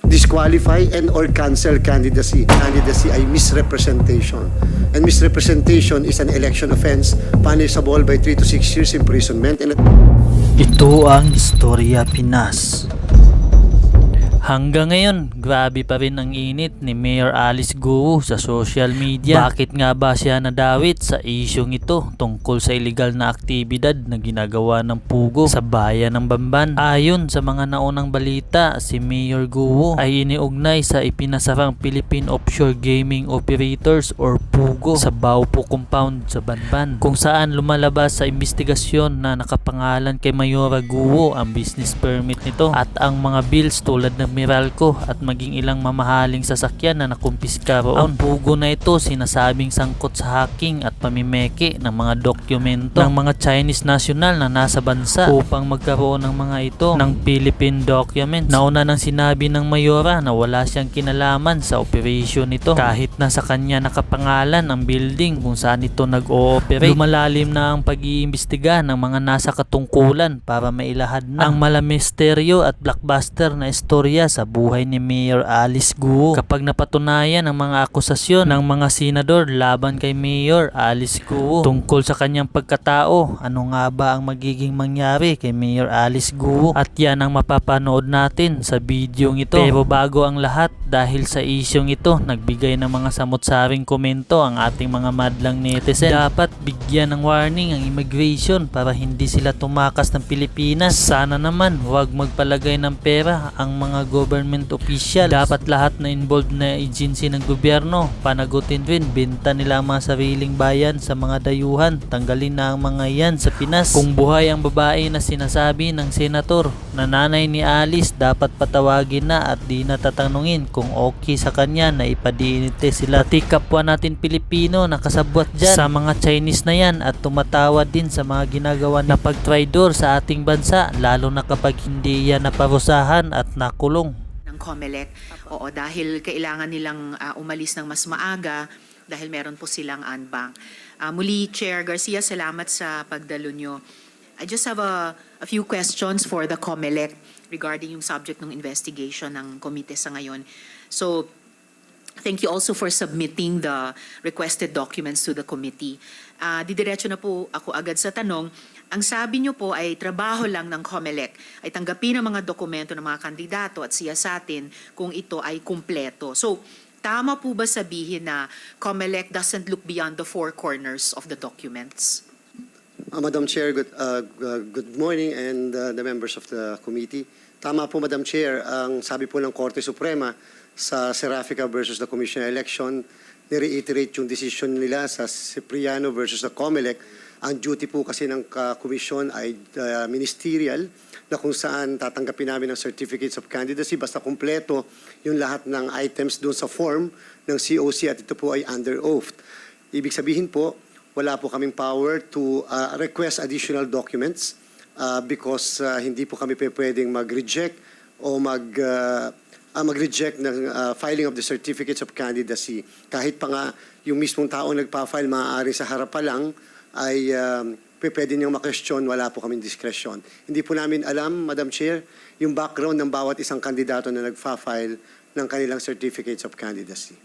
disqualify and or cancel candidacy. Candidacy ay misrepresentation. And misrepresentation is an election offense punishable by 3 to 6 years imprisonment. And Ito ang Istorya Pinas. Hanggang ngayon, grabe pa rin ang init ni Mayor Alice Guo sa social media. Bakit nga ba siya nadawit sa isyong ito tungkol sa illegal na aktibidad na ginagawa ng Pugo sa bayan ng Bamban? Ayon sa mga naunang balita, si Mayor Guo ay iniugnay sa ipinasarang Philippine Offshore Gaming Operators or Pugo sa Baupo Compound sa Bamban, kung saan lumalabas sa investigasyon na nakapangalan kay Mayora Guo ang business permit nito at ang mga bills tulad ng Meralco at maging ilang mamahaling sasakyan na nakumpiska roon. Ang Pugo na ito sinasabing sangkot sa hacking at pamimeke ng mga dokumento ng mga Chinese national na nasa bansa upang magkaroon ng mga ito ng Philippine documents. Nauna nang sinabi ng Mayora na wala siyang kinalaman sa operation nito kahit na sa kanya nakapangalan ang building kung saan ito nag-ooperate. Lumalalim na ang pag-iimbestiga ng mga nasa katungkulan para mailahad na ang malamisteryo at blockbuster na istorya sa buhay ni Mayor Alice Guo. Kapag napatunayan ang mga akusasyon ng mga senador laban kay Mayor Alice Guo tungkol sa kanyang pagkatao, ano nga ba ang magiging mangyari kay Mayor Alice Guo? At yan ang mapapanood natin sa bidyong ito. Pero bago ang lahat, dahil sa isyong ito, nagbigay ng mga samot-saring komento ang ating mga madlang netizen. Dapat bigyan ng warning ang immigration para hindi sila tumakas ng Pilipinas. Sana naman huwag magpalagay ng pera ang mga government official. Dapat lahat na involved na agency ng gobyerno panagutin rin. Benta nila ang mga sariling bayan sa mga dayuhan. Tanggalin na ang mga yan sa Pinas. Kung buhay ang babae na sinasabi ng senator na nanay ni Alice, dapat patawagin na at di na tatanungin kung okay sa kanya na ipadiinite sila. Pati kapwa natin Pilipino na kasabwat dyan sa mga Chinese na yan at tumatawad din sa mga ginagawa na pagtraidor sa ating bansa, lalo na kapag hindi yan naparusahan at nakulong ng COMELEC. Oo, dahil kailangan nilang umalis ng mas maaga dahil meron po silang unbank. Muli, Chair Garcia, salamat sa pagdalo nyo. I just have a few questions for the COMELEC regarding yung subject ng investigation ng komite sa ngayon. So, thank you also for submitting the requested documents to the committee. Didiretso na po ako agad sa tanong. Ang sabi niyo po ay trabaho lang ng COMELEC ay tanggapin ang mga dokumento ng mga kandidato at siyasatin kung ito ay kumpleto. So, tama po ba sabihin na COMELEC doesn't look beyond the four corners of the documents? Madam Chair, good morning and the members of the committee. Tama po, Madam Chair, ang sabi po ng Korte Suprema sa Serafica versus the Commission on Election, ni-reiterate yung decision nila sa Cipriano versus the COMELEC. Ang duty po kasi ng komisyon ay ministerial na kung saan tatanggapin namin ang certificates of candidacy basta kumpleto yung lahat ng items doon sa form ng COC at ito po ay under oath. Ibig sabihin po, wala po kaming power to request additional documents because hindi po kami pwedeng mag-reject o mag-reject ng filing of the certificates of candidacy. Kahit pa nga yung mismong tao nagpa-file maaari sa harap pa lang ay pwede niyang ma-question, wala po kaming discretion. Hindi po namin alam, Madam Chair, yung background ng bawat isang kandidato na nagfa-file ng kanilang certificates of candidacy.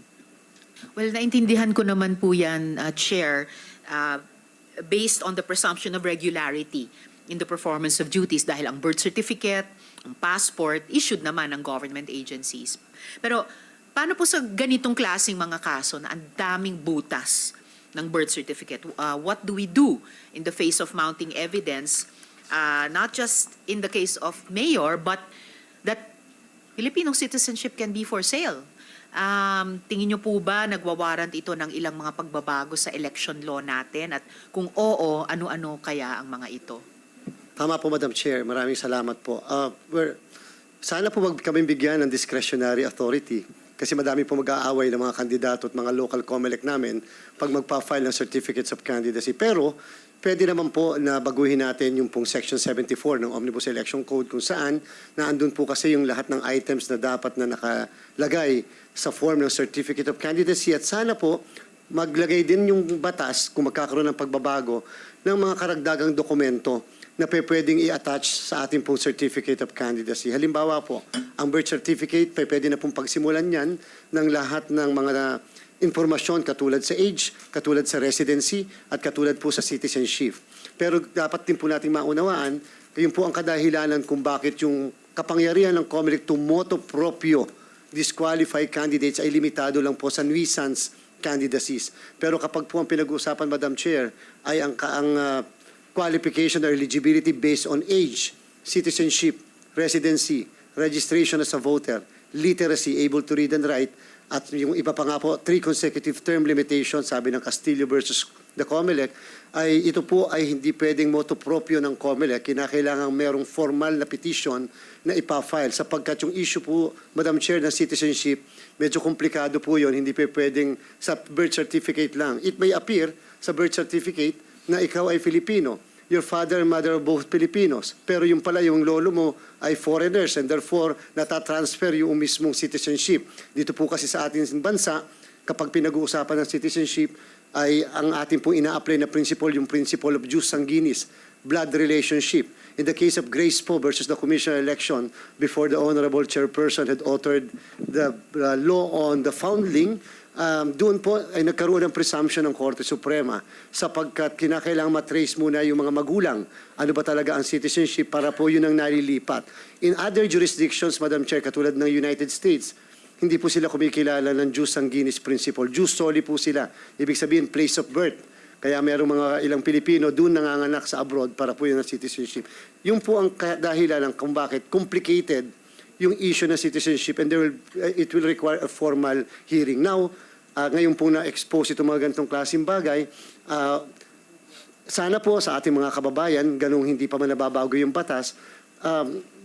Well, naintindihan ko naman po yan, Chair, based on the presumption of regularity in the performance of duties dahil ang birth certificate, ang passport, issued naman ng government agencies. Pero paano po sa ganitong klaseng mga kaso na ang daming butas ng birth certificate? What do we do in the face of mounting evidence, not just in the case of Mayor, but that Filipino citizenship can be for sale? Tingin nyo po ba nagwawarrant ito ng ilang mga pagbabago sa election law natin? At kung oo, ano-ano kaya ang mga ito? Tama po, Madam Chair. Maraming salamat po. Sana po wag kami bigyan ng discretionary authority kasi madami po mag-aaway ng mga kandidato at mga local COMELEC namin pag magpa-file ng certificates of candidacy. Pero pwede naman po na baguhin natin yung pong Section 74 ng Omnibus Election Code kung saan na andun po kasi yung lahat ng items na dapat na nakalagay sa form ng Certificate of Candidacy at sana po maglagay din yung batas kung magkakaroon ng pagbabago ng mga karagdagang dokumento na pwedeng i-attach sa ating pong certificate of candidacy. Halimbawa po, ang birth certificate, pwede na pong pagsimulan yan ng lahat ng mga informasyon katulad sa age, katulad sa residency, at katulad po sa citizenship. Pero dapat din po nating maunawaan, yun po ang kadahilanan kung bakit yung kapangyarihan ng COMELEC to motu proprio disqualify candidates ay limitado lang po sa nuisance candidacies. Pero kapag po ang pinag-uusapan, Madam Chair, ay ang qualification or eligibility based on age, citizenship, residency, registration as a voter, literacy, able to read and write, at yung iba pa nga po, 3 consecutive term limitation, sabi ng Castillo versus the COMELEC, ay ito po ay hindi pwedeng motu proprio ng COMELEC. Kinakailangan merong formal na petition na ipafile sapagkat yung issue po, Madam Chair, ng citizenship, medyo komplikado po yun. Hindi pa pwedeng sa birth certificate lang. It may appear sa birth certificate na ikaw ay Filipino. Your father and mother are both Filipinos. Pero yung pala, yung lolo mo ay foreigners and therefore natatransfer yung mismong citizenship. Dito po kasi sa ating bansa, kapag pinag-uusapan ng citizenship, ay ang ating pong ina-apply na principle, yung principle of jus sanguinis, blood relationship. In the case of Grace Po versus the Commission on Election, before the Honorable Chairperson had authored the law on the foundling, doon po ay nagkaroon ng presumption ng Korte Suprema sapagkat kinakailangan matrace muna yung mga magulang. Ano ba talaga ang citizenship para po yun ang nalilipat. In other jurisdictions, Madam Chair, katulad ng United States, hindi po sila kumikilala ng jus sanguinis principle. Jus soli po sila. Ibig sabihin, place of birth. Kaya mayroong mga ilang Pilipino doon nanganganak sa abroad para po yun ang citizenship. Yung po ang dahilan kung bakit complicated yung issue ng citizenship and it will require a formal hearing. Now, ngayon po na-expose itong mga ganitong klaseng bagay, sana po sa ating mga kababayan, ganung hindi pa man nababago yung batas,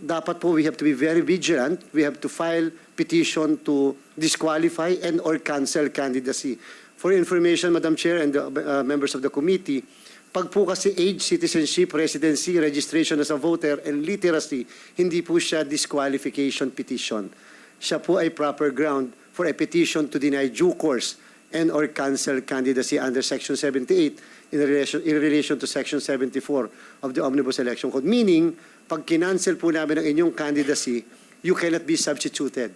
dapat po we have to be very vigilant. We have to file petition to disqualify and or cancel candidacy. For information, Madam Chair and the members of the committee, pag po kasi age, citizenship, residency, registration as a voter, and literacy, hindi po siya disqualification petition. Siya po ay proper ground for a petition to deny due course and or cancel candidacy under Section 78 in relation to Section 74 of the Omnibus Election Code. Meaning, pag kinancel po namin ang inyong candidacy, you cannot be substituted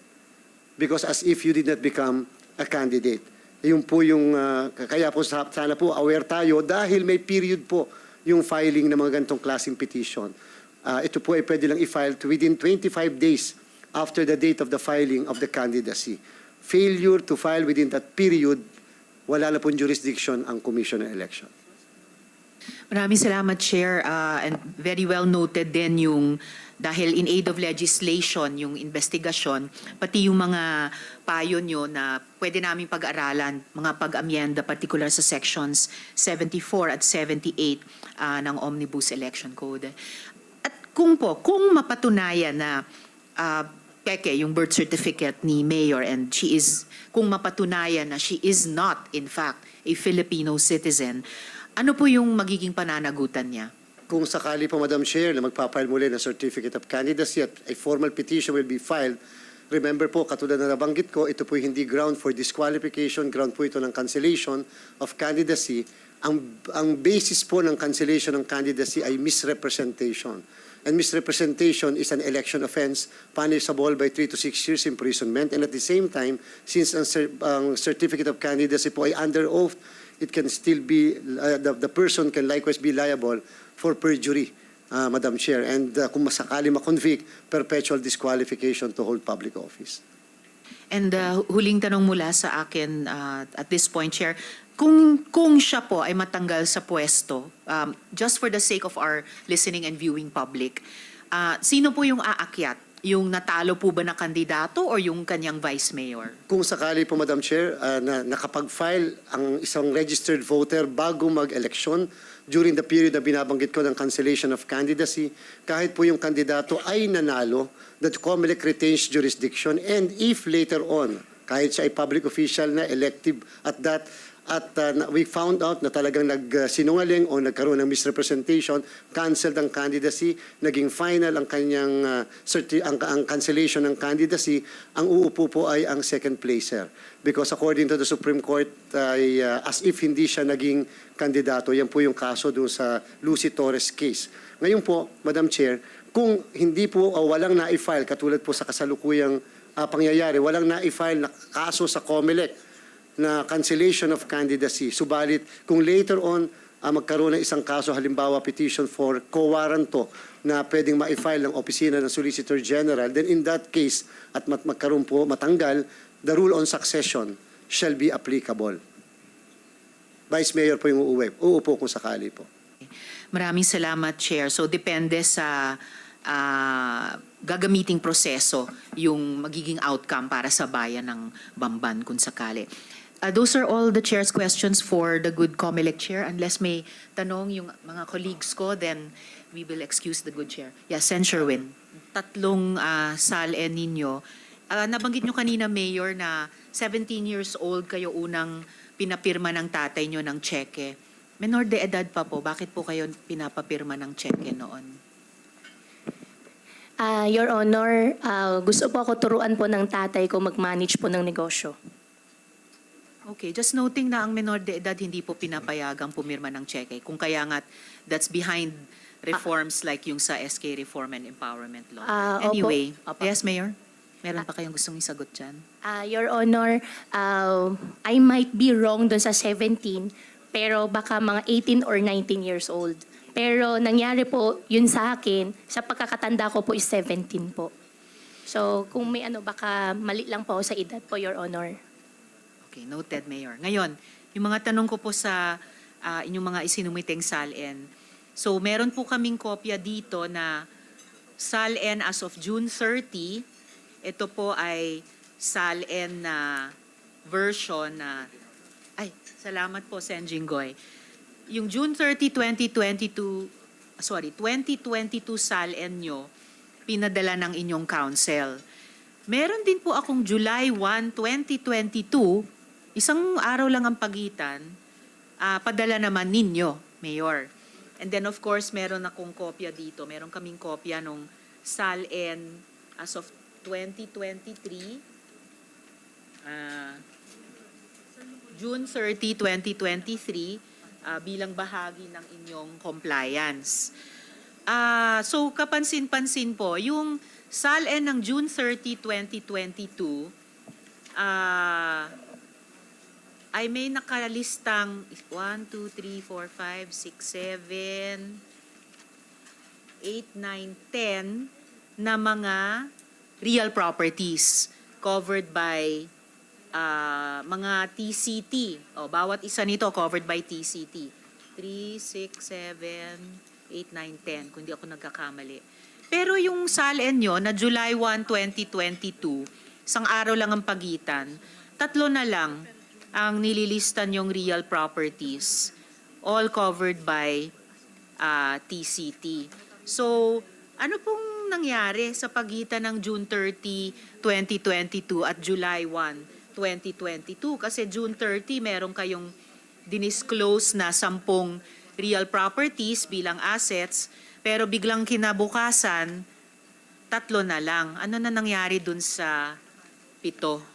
because as if you did not become a candidate. Yung po yung, kaya po sana po aware tayo dahil may period po yung filing ng mga ganitong klaseng petition. Ito po ay pwede lang i-file within 25 days after the date of the filing of the candidacy. Failure to file within that period, wala na pong jurisdiction ang Commission on Election. Maraming salamat, Chair. And very well noted din yung dahil in aid of legislation, yung investigasyon, pati yung mga payo nyo na pwede namin pag-aralan, mga pag-amyenda, particular sa sections 74 at 78 ng Omnibus Election Code. At kung mapatunayan na peke yung birth certificate ni Mayor and kung mapatunayan na she is not in fact a Filipino citizen, ano po yung magiging pananagutan niya? Kung sakali po, Madam Chair, na magpapile muli ng Certificate of Candidacy at a formal petition will be filed, remember po, katulad na nabanggit ko, ito po hindi ground for disqualification, ground po ito ng cancellation of candidacy. Ang basis po ng cancellation ng candidacy ay misrepresentation. And misrepresentation is an election offense punishable by 3 to 6 years imprisonment. And at the same time, since ang Certificate of Candidacy po ay under oath, it can still be, the person can likewise be liable for perjury, Madam Chair. And kung masakali makonvict, perpetual disqualification to hold public office. And huling tanong mula sa akin at this point, Chair, kung siya po ay matanggal sa pwesto, just for the sake of our listening and viewing public, sino po yung aakyat? Yung natalo po ba na kandidato o yung kanyang vice mayor? Kung sakali po, Madam Chair, na nakapag-file ang isang registered voter bago mag-eleksyon during the period na binabanggit ko ng cancellation of candidacy, kahit po yung kandidato ay nanalo, that COMELEC retains jurisdiction, and if later on, kahit siya ay public official na elective at that, at we found out na talagang nagsinungaling o nagkaroon ng misrepresentation, canceled ang candidacy, naging final ang kanyang ang cancellation ng candidacy, ang uupo po ay ang second placer. Because according to the Supreme Court, as if hindi siya naging kandidato, yan po yung kaso doon sa Lucy Torres case. Ngayon po, Madam Chair, kung hindi po walang na-file, katulad po sa kasalukuyang pangyayari, walang na-file na kaso sa COMELEC, na cancellation of candidacy. Subalit, kung later on magkaroon ng isang kaso, halimbawa petition for co-warranto na pwedeng ma-file ng opisina ng Solicitor General, then in that case, at magkaroon po matanggal, the rule on succession shall be applicable. Vice Mayor po yung uupo kung sakali po. Maraming salamat, Chair. So depende sa gagamiting proseso yung magiging outcome para sa bayan ng Bamban kung sakali. Those are all the Chair's questions for the good COMELEC Chair. Unless may tanong yung mga colleagues ko, then we will excuse the good Chair. Yes, Sen. Sherwin. Tatlong SALN ninyo. Nabanggit nyo kanina, Mayor, na 17 years old kayo unang pinapirma ng tatay nyo ng cheque. Menor de edad pa po. Bakit po kayo pinapapirma ng cheque noon? Your Honor, gusto po ako turuan po ng tatay ko mag-manage po ng negosyo. Okay, just noting na ang menor de edad hindi po pinapayagang pumirma ng cheque. Kung kaya nga, that's behind reforms like yung sa SK Reform and Empowerment Law. Anyway, Opo. yes, Mayor? Meron pa kayong gustong isagot dyan? Your Honor, I might be wrong dun sa 17, pero baka mga 18 or 19 years old. Pero nangyari po yun sa akin, sa pagkakatanda ko po is 17 po. So kung may baka mali lang po ako sa edad po, Your Honor. Okay, noted, Mayor. Ngayon, yung mga tanong ko po sa inyong mga isinumiteng SALN. So, meron po kaming kopya dito na SALN as of June 30. Ito po ay SALN na version na... Ay, salamat po, Sen. Jinggoy. Yung June 30, 2022 SALN nyo, pinadala ng inyong council. Meron din po akong July 1, 2022, isang araw lang ang pagitan, padala naman ninyo, Mayor. And then of course, meron akong kopya dito. Meron kaming kopya nung SALN as of 2023, June 30, 2023, bilang bahagi ng inyong compliance. So kapansin-pansin po, yung SALN ng June 30, 2022, ay may nakalistang 1, 2, 3, 4, 5, 6, 7, 8, 9, 10 na mga real properties covered by mga TCT. Bawat isa nito covered by TCT. 3, 6, 7, 8, 9, 10, kung di ako nagkakamali. Pero yung SALN nyo na July 1, 2022, isang araw lang ang pagitan, 3 na lang ang nililistan yung real properties, all covered by TCT. So, ano pong nangyari sa pagitan ng June 30, 2022 at July 1, 2022? Kasi June 30, meron kayong dinisclose na 10 real properties bilang assets, pero biglang kinabukasan, 3 na lang. Ano na nangyari dun sa 7?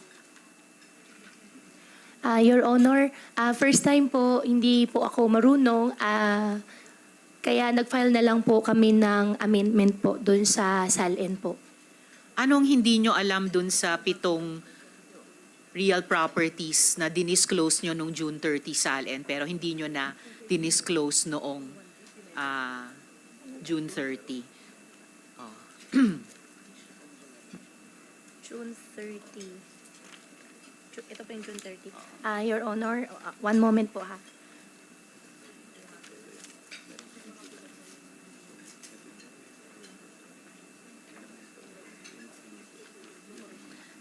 Your Honor, first time po, hindi po ako marunong. Kaya nag-file na lang po kami ng amendment po dun sa SALN po. Anong hindi nyo alam dun sa 7 real properties na dinisclose nyo nung June 30 SALN pero hindi nyo na dinisclose noong June 30? June 30. Ito po yung June 30. Your Honor, one moment po ha.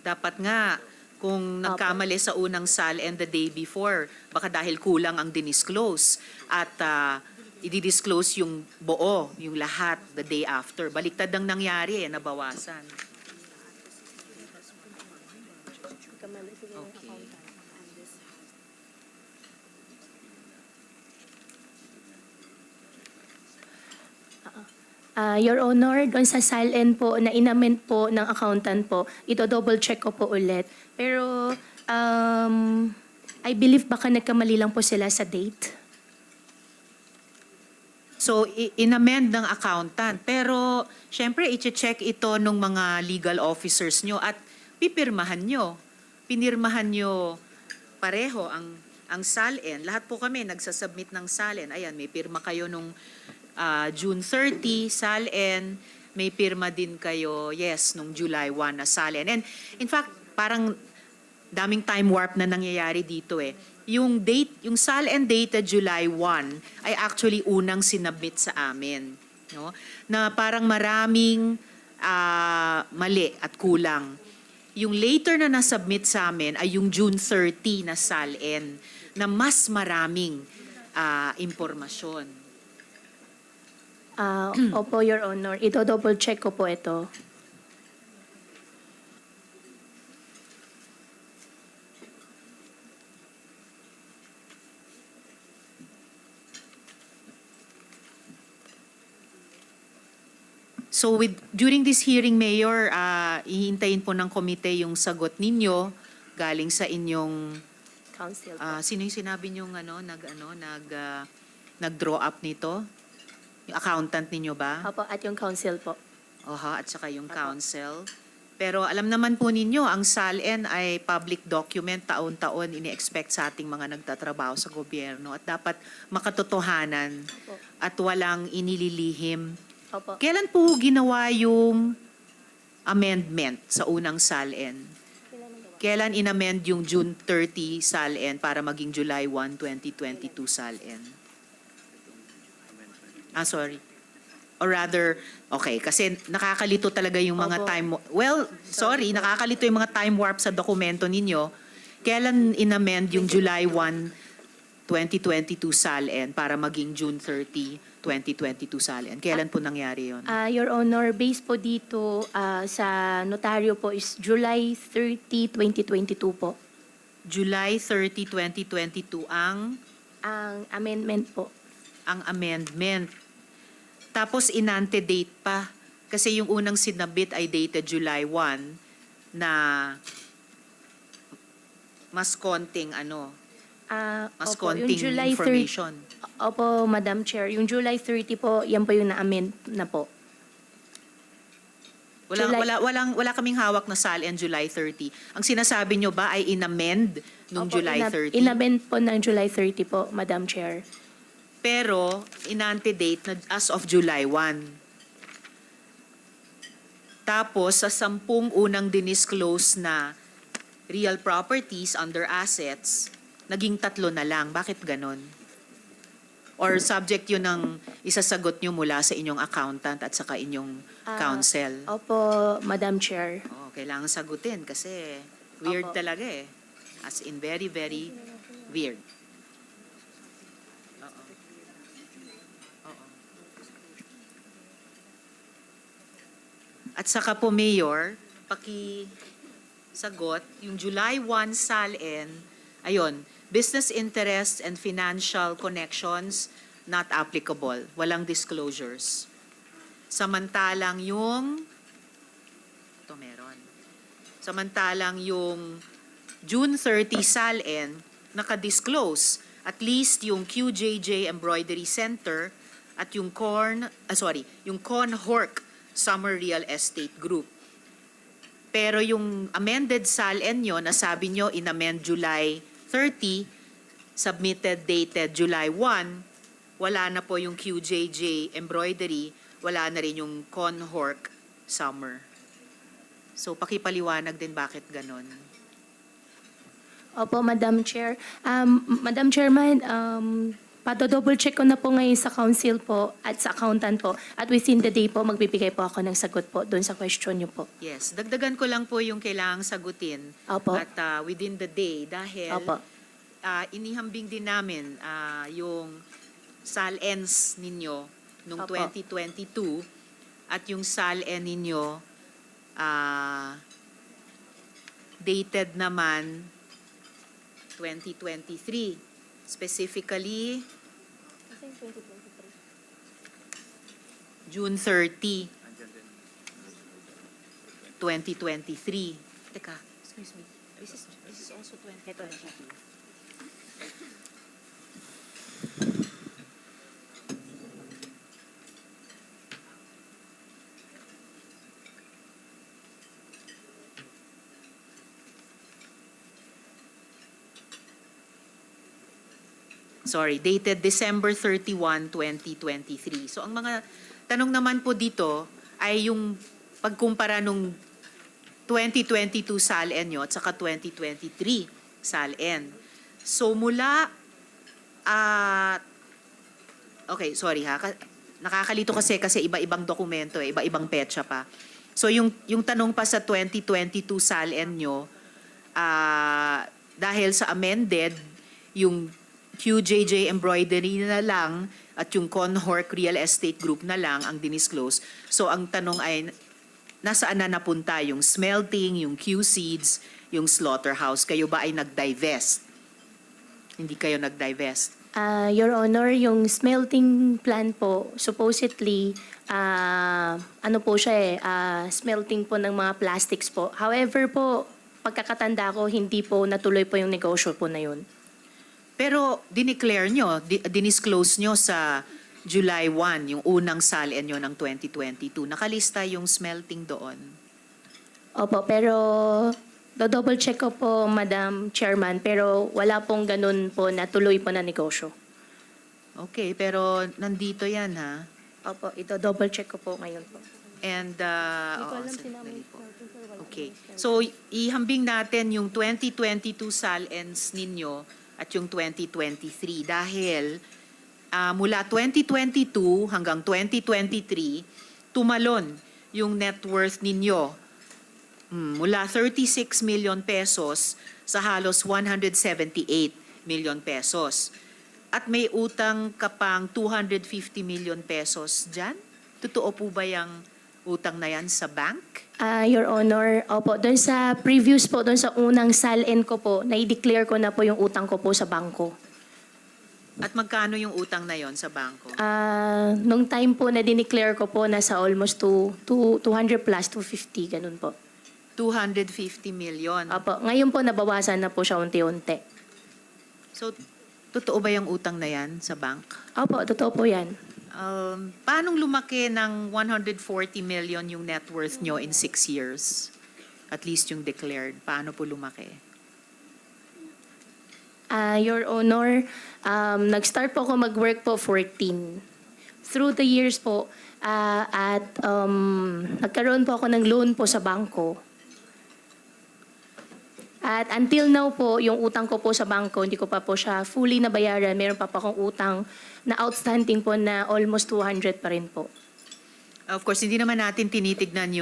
Dapat nga, kung nagkamali sa unang SALN the day before, baka dahil kulang ang dinisclose at i-disclose yung buo, yung lahat the day after. Baliktad ang nangyari, nabawasan. Okay. Your Honor, doon sa SALN po na inamend po ng accountant po, ito double check ko po ulit. Pero I believe baka nagkamali lang po sila sa date. So, inamend ng accountant. Pero, syempre, i-check ito ng mga legal officers nyo at pipirmahan nyo. Pinirmahan nyo pareho ang SALN. Lahat po kami nagsasubmit ng SALN. Ayan, may pirma kayo nung June 30, SALN. May pirma din kayo, yes, nung July 1 na SALN. And in fact, parang daming time warp na nangyayari dito eh. Yung SALN data July 1 ay actually unang sinabit sa amin. No? Na parang maraming mali at kulang. Yung later na nasubmit sa amin ay yung June 30 na SALN na mas maraming impormasyon. Opo, Your Honor. Ito double check ko po ito. So during this hearing, Mayor, ihintayin po ng komite yung sagot ninyo galing sa inyong Council po. sino yung sinabi niyo nag-draw up nito? Yung accountant ninyo ba? Opo, at yung council po. Oha, at saka yung council. Pero alam naman po ninyo, ang SALN ay public document, taon-taon ini-expect sa ating mga nagtatrabaho sa gobyerno at dapat makatotohanan at walang inililihim. Opo. Kailan po ginawa yung amendment sa unang SALN? Kailan inamend yung June 30 SALN para maging July 1, 2022 SALN? Sorry. Or rather, okay, kasi nakakalito talaga yung mga Opo. time... Well, sorry, nakakalito yung mga time warp sa dokumento ninyo. Kailan inamend yung July 1, 2022 SALN para maging June 30, 2022 SALN? Kailan po nangyari yun? Your Honor, based po dito sa notaryo po is July 30, 2022 po. July 30, 2022 ang Amendment po. amendment. Tapos inante-date pa. Kasi yung unang sinabit ay dated July 1 na mas konting mas Opo, konting yung July 30 information. Opo, Madam Chair. Yung July 30 po, yan po yung na-amend na po. Wala kaming hawak na SALN July 30. Ang sinasabi nyo ba ay inamend nung Opo, July 30? Inamend po ng July 30 po, Madam Chair. Pero inante-date na as of July 1. Tapos sa 10 unang dinisclose na real properties under assets, naging 3 na lang. Bakit ganon? Or subject yun ng isasagot nyo mula sa inyong accountant at saka inyong counsel? Opo, Madam Chair. Kailangan sagutin kasi weird Opo. talaga eh. As in very, very weird. At saka po, Mayor, sagot, yung July 1 SALN, ayun, business interests and financial connections not applicable. Walang disclosures. Samantalang yung, samantalang yung June 30 SALN, naka-disclose at least yung QJJ Embroidery Center at yung yung Conhorc Summer Real Estate Group. Pero yung amended SALN nyo, nasabi nyo inamend July 30, submitted dated July 1, wala na po yung QJJ Embroidery, wala na rin yung Conhorc Summer. So pakipaliwanag din bakit ganon. Opo, Madam Chair. Madam Chairman, double check ko na po ngayon sa council po at sa accountant po. At within the day po, magbibigay po ako ng sagot po doon sa question niyo po. Yes, dagdagan ko lang po yung kailangang sagutin. Opo. At within the day dahil Opo. inihambing din namin yung SALNs ninyo noong Opo. 2022 at yung SALN ninyo dated naman 2023. Specifically, June 30, 2023. Teka, excuse me. This is also 2022. Sorry, dated December 31, 2023. So ang mga tanong naman po dito ay yung pagkumpara nung 2022 SALN nyo at saka 2023 SALN. So mula, okay, sorry ha, nakakalito kasi iba-ibang dokumento, iba-ibang petsa pa. So yung tanong pa sa 2022 SALN nyo, dahil sa amended, yung QJJ Embroidery na lang at yung Conhorc Real Estate Group na lang ang dinisclose. So ang tanong ay, nasaan na napunta yung smelting, yung Q-Seeds, yung slaughterhouse? Kayo ba ay nag-divest? Hindi kayo nag-divest? Your Honor, yung smelting plant po, supposedly, ano po siya smelting po ng mga plastics po. However po, pagkakatanda ko, hindi po natuloy po yung negosyo po na yun. Pero dineclare nyo, dinisclose nyo sa July 1, yung unang SALN nyo ng 2022. Nakalista yung smelting doon. Opo, pero do-double check ko po, Madam Chairman, pero wala pong ganun po na tuloy po na negosyo. Okay, pero nandito yan ha. Opo, ito-double check ko po ngayon po. And, sandali po. Okay. So, ihambing natin yung 2022 SALNs ninyo at yung 2023 dahil mula 2022 hanggang 2023, tumalon yung net worth ninyo mula 36 million pesos sa halos 178 million pesos. At may utang ka pang 250 million pesos dyan? Totoo po ba yung utang na yan sa bank? Your Honor, opo, doon sa previous po, doon sa unang SALN ko po, na-declare ko na po yung utang ko po sa bangko. At magkano yung utang na yon sa bangko? Nung time po na dineclare ko po, nasa almost 200 plus, 250, ganun po. 250 million. Opo, ngayon po nabawasan na po siya unti-unti. So, totoo ba yung utang na yan sa bank? Opo, totoo po yan. Paano lumaki ng 140 million yung net worth nyo in 6 years? At least yung declared. Paano po lumaki? Your Honor, nag-start po ako mag-work po 14. Through the years po, nagkaroon po ako ng loan po sa bangko. At until now po, yung utang ko po sa bangko, hindi ko pa po siya fully nabayaran. Meron pa po akong utang na outstanding po na almost 200 pa rin po. Of course, hindi naman natin tinitignan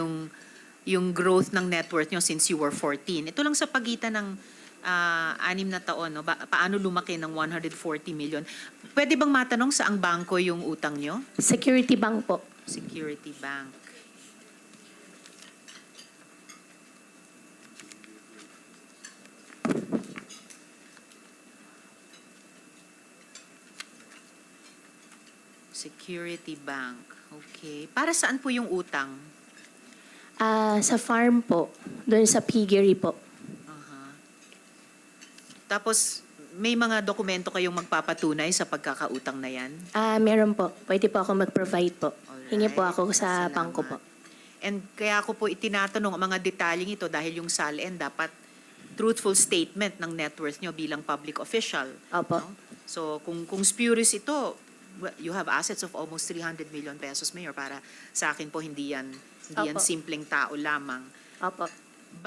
yung growth ng net worth nyo since you were 14. Ito lang sa pagitan ng 6 na taon, no? Paano lumaki ng 140 million? Pwede bang matanong saang bangko yung utang nyo? Security Bank po. Security Bank. Security Bank. Okay. Para saan po yung utang? Sa farm po, doon sa piggery po. Tapos, may mga dokumento kayong magpapatunay sa pagkakautang na yan? Meron po. Pwede po ako mag-provide po. Alright. Hingi po ako sa Salamat. bangko po. And kaya ako po itinatanong ang mga detalyeng ito dahil yung SALN dapat truthful statement ng net worth nyo bilang public official. Opo. No? So, kung spurious ito, you have assets of almost 300 million pesos, Mayor. Para sa akin po, hindi yan Opo. simpleng tao lamang. Opo.